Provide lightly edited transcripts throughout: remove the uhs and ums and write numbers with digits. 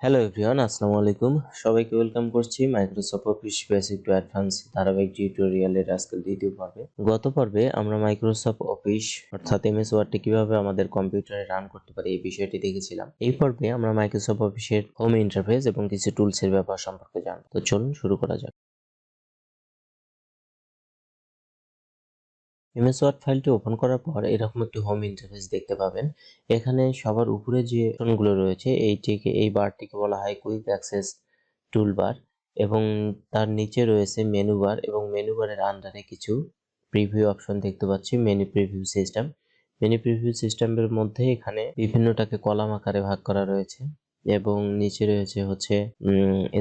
Hello everyone, আসসালামু আলাইকুম। সবাইকে ওয়েলকাম করছি Microsoft office basic to advance ধারাবাহিক টিউটোরিয়ালের আজকের দ্বিতীয় পর্বে। গত পর্বে আমরা মাইক্রোসফট অফিস অর্থাৎ এমএস ওয়ার্ডটি কিভাবে আমাদের কম্পিউটারে রান করতে পারি এই বিষয়টি দেখেছিলাম। এই পর্বে আমরা মাইক্রোসফট অফিসের হোম ইন্টারফেস এবং কিছু টুলসের ব্যবহার সম্পর্কে জানব। তো চলুন শুরু করা যাক। এমএস ওয়ার্ড ফাইলটি ওপেন করার পর এরকম একটি হোম ইন্টারফেস দেখতে পাবেন। এখানে সবার উপরে যে অপশনগুলো রয়েছে এই বারটিকে বলা হয় কুইক অ্যাক্সেস টুলবার এবং তার নিচে রয়েছে মেনু বার এবং মেনু বারের আন্ডারে কিছু প্রিভিউ অপশন দেখতে পাচ্ছি। মেনু প্রিভিউ সিস্টেমের মধ্যে এখানে বিভিন্নটাকে কলাম আকারে ভাগ করা রয়েছে এবং নিচে রয়েছে হচ্ছে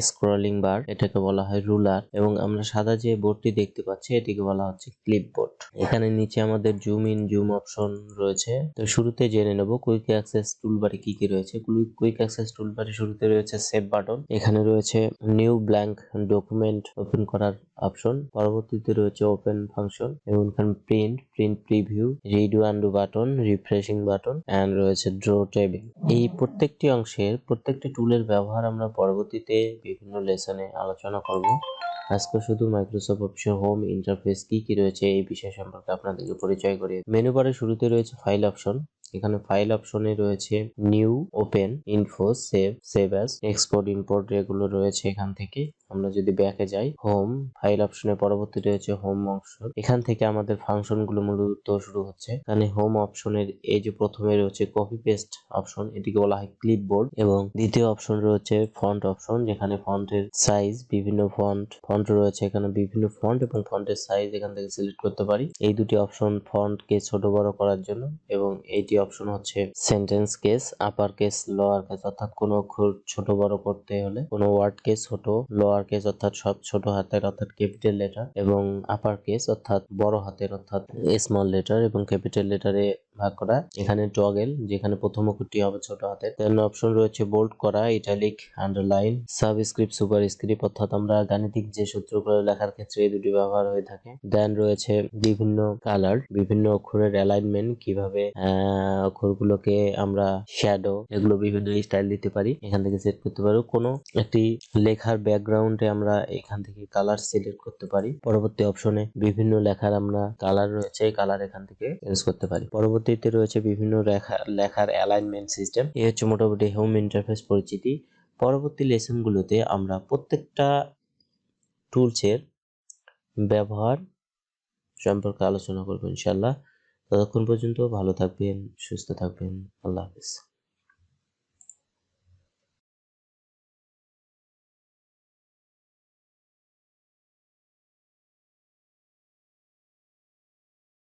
স্ক্রলিং বার, এটাকে বলা হয় রুলার, এবং আমরা সাদা যে বোর্ডটি দেখতে পাচ্ছি এটিকে বলা হচ্ছে ক্লিপবোর্ড। এখানে নিচে আমাদের জুম ইন জুম অপশন রয়েছে। তো শুরুতে জেনে নেব কুইক অ্যাক্সেস টুলবারে কি কি রয়েছে। কুইক অ্যাক্সেস টুলবারে শুরুতে রয়েছে সেভ বাটন, এখানে রয়েছে নিউ ব্ল্যাঙ্ক ডকুমেন্ট ওপেন করার অপশন, পরবর্তীতে রয়েছে ওপেন ফাংশন এবং এখানে print preview, redo undo button, refreshing button and রয়েছে ড্র টেবিল। এই প্রত্যেকটি টুলের ব্যবহার আমরা পরবর্তীতে বিভিন্ন লেসনে আলোচনা করব। আজকে শুধু মাইক্রোসফট অফিসের হোম ইন্টারফেস কি রয়েছে এই বিষয় সম্পর্কে আপনাদেরকে পরিচয় করিয়ে। মেনু বারের শুরুতে রয়েছে ফাইল অপশন, এখানে ফাইল অপশনে রয়েছে new, open, info, save as, export, import এগুলো রয়েছে। এখান থেকে আমরা যদি ব্যাকে যাই, হোম ফাইল অপশনের পরবর্তী রয়েছে হোম অপশন, এখান থেকে আমাদের ফাংশন গুলো মূলত শুরু হচ্ছে। এখানে হোম অপশনের এই যে প্রথমে রয়েছে কপি পেস্ট অপশন, এটিকে বলা হয় ক্লিপবোর্ড, এবং দ্বিতীয় অপশন রয়েছে ফন্ট অপশন, যেখানে ফন্টের সাইজ, বিভিন্ন ফন্ট রয়েছে এখানে, বিভিন্ন ফন্ট এবং ফন্টের সাইজ এখান থেকে সিলেক্ট করতে পারি। এই দুটি অপশন ফন্টকে ছোট বড় করার জন্য, এবং এইটি অপশন হচ্ছে sentence case, upper case, lower case, অর্থাৎ কোনো অক্ষর ছোট বড় করতে হলে কোনো ওয়ার্ড কেস ছোট, লোয়ার কেস অর্থাৎ সব ছোট হাতের অর্থাৎ ক্যাপিটাল লেটার, এবং আপার কেস অর্থাৎ বড় হাতের অর্থাৎ স্মল লেটার এবং ক্যাপিটাল লেটারে ভাগ করা। এখানে টগল, যেখানে প্রথম অক্ষরটি হবে ছোট হাতের। দেন অপশন রয়েছে বোল্ড করা, ইটালিক, আন্ডারলাইন, সাবস্ক্রিপ্ট, সুপারস্ক্রিপ্ট, অর্থাৎ আমরা গাণিতিক যে সূত্রগুলো লেখার ক্ষেত্রে এই দুটি ব্যবহার হয়ে থাকে। দেন রয়েছে বিভিন্ন কালার, বিভিন্ন অক্ষরের অ্যালাইনমেন্ট, কিভাবে অক্ষরগুলোকে আমরা শ্যাডো এগুলো বিভিন্ন স্টাইল দিতে পারি, এখান থেকে সেট করতে পারি। কোনো একটি লেখার ব্যাকগ্রাউন্ডে আমরা এখান থেকে কালার সিলেক্ট করতে পারি। পরবর্তী অপশনে বিভিন্ন লেখার আমরা কালার রয়েছে, কালার এখান থেকে ইউজ করতে পারি। পরবর্তীতে রয়েছে বিভিন্ন লেখার অ্যালাইনমেন্ট সিস্টেম। এই হচ্ছে মোটামুটি হোম ইন্টারফেস পরিচিতি। পরবর্তী লেসনগুলোতে আমরা প্রত্যেকটা টুলসের ব্যবহার সম্পর্কে আলোচনা করবো ইনশাআল্লাহ। ততক্ষণ পর্যন্ত ভালো থাকবেন, সুস্থ থাকবেন। আল্লাহ হাফেজ।